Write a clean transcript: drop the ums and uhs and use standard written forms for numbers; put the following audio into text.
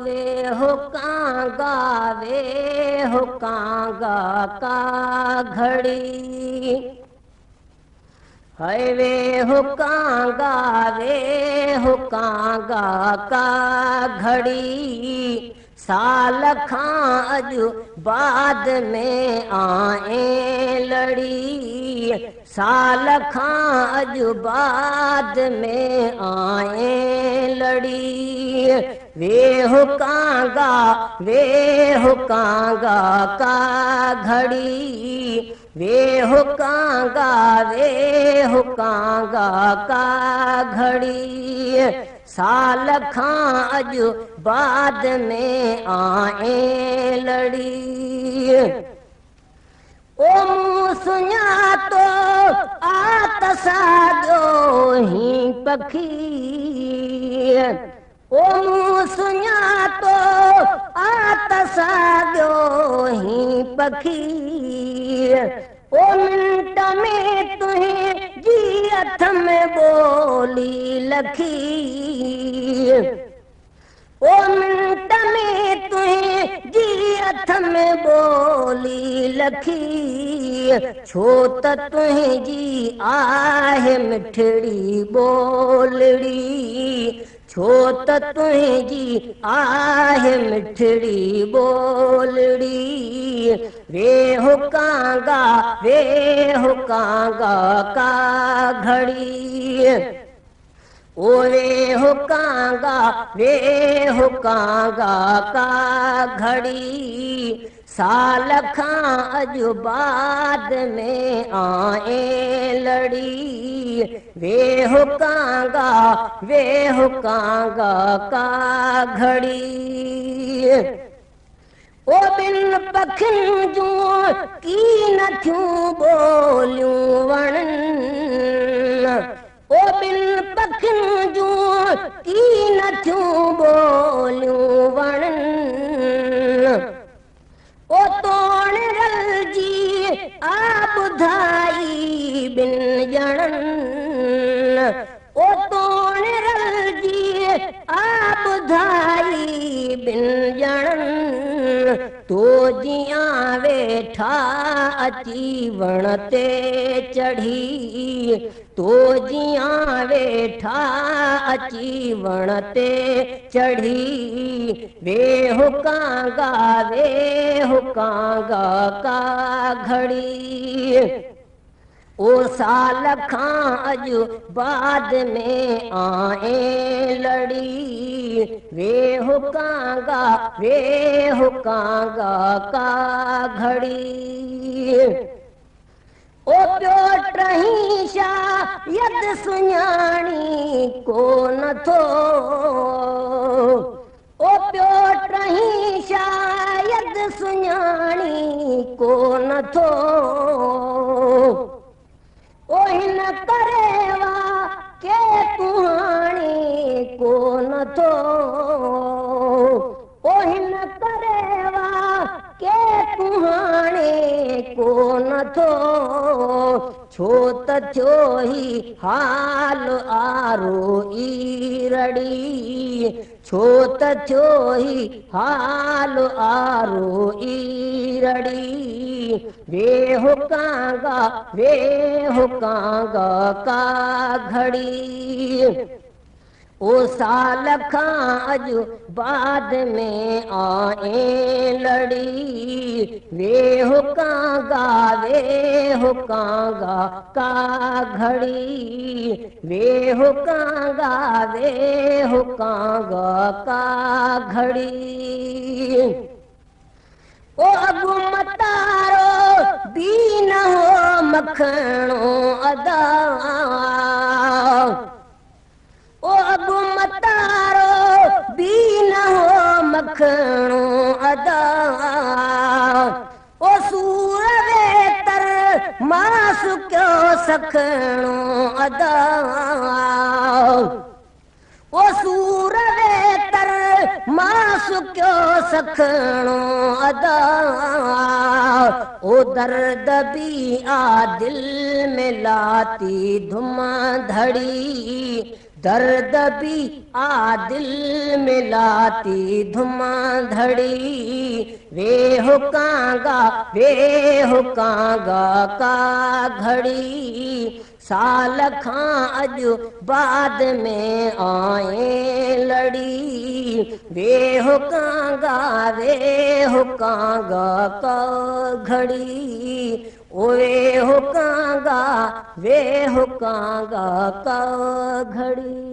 वे हुकांगा वे हुकांगा का घड़ी है वे हुकांगा का घड़ी साल खां अॼु बाद में आए लड़ी साल खां अॼु बाद में आए लड़ी वे हुकांगा का घड़ी वे हुकांगा का घड़ी साल खां अॼु बाद में आए लड़ी ओ मूं सुञातो आतसाॻियो ही पखी ओ मूं सुञातो आतसाॻियो ही पखी ओ मिंट में तुंहिंजी हथ में ॿोली लखी ओ मिंट में तुंहिंजी हथ में ॿोली लखी छो त तुंहिंजी आहे मिठड़ी ॿोलड़ी छो त तुंहिंजी आहे मिठड़ी ॿोलड़ी वे हुकांगा का घड़ी ओ वे हुकांगा का घड़ी साल खां अॼु बाद में आए लड़ी वे हुकांगा का घड़ी ओ बिन पखियुनि जूं की नथियूं ॿोलियूं वणनि ओ बिन पखियुनि जूं की नथियूं ॿोलियूं वणनि ओ तोण रलजी आ ॿुधाई ॿिन ॼणनि ओ तोण रलजी आ ॿुधाई ॿिन ॼणनि तो जियां वेठा अची वण ते चढ़ी तो जियां वेठा अची वण ते चढ़ी वे हुकांगा का घड़ी ओ साल खां अॼु बाद में आए लड़ी वे हुकांगा का घड़ी ओ पियो टहीं शायद सुञाणी कोन थो ओ पियो टहीं शायद सुञाणी कोन थो ओ हिन करे वा के तुहाणी कोन थो ओ हिन करे वा के तुहाणे कोन थो छो त थियो ही हाल आरो ईरड़ी छो त थियो ही हाल आरो ईरड़ी वे हुकांगा का घड़ी ओ साल खां अॼु बाद में आए लड़ी वे हुकांगा का घड़ी वे हुकांगा का घड़ी ओ अगु मतारो बी न हो मखणो अदा ओ अगु मतारो बी न हो मखणो अदा ओ सूर वेतर मास क्यों सखणो अदा ओ सूर वेतर मां सुकियो सखणो अदा ओ दर्द भी आ दिल में लाती धुम धड़ी दर्द भी आ दिल में लाती धुम धड़ी वे हो कांगा का घड़ी साल खां अॼु बाद में आए लड़ी वे हो कांगा का घड़ी वे हो कांगा का घड़ी।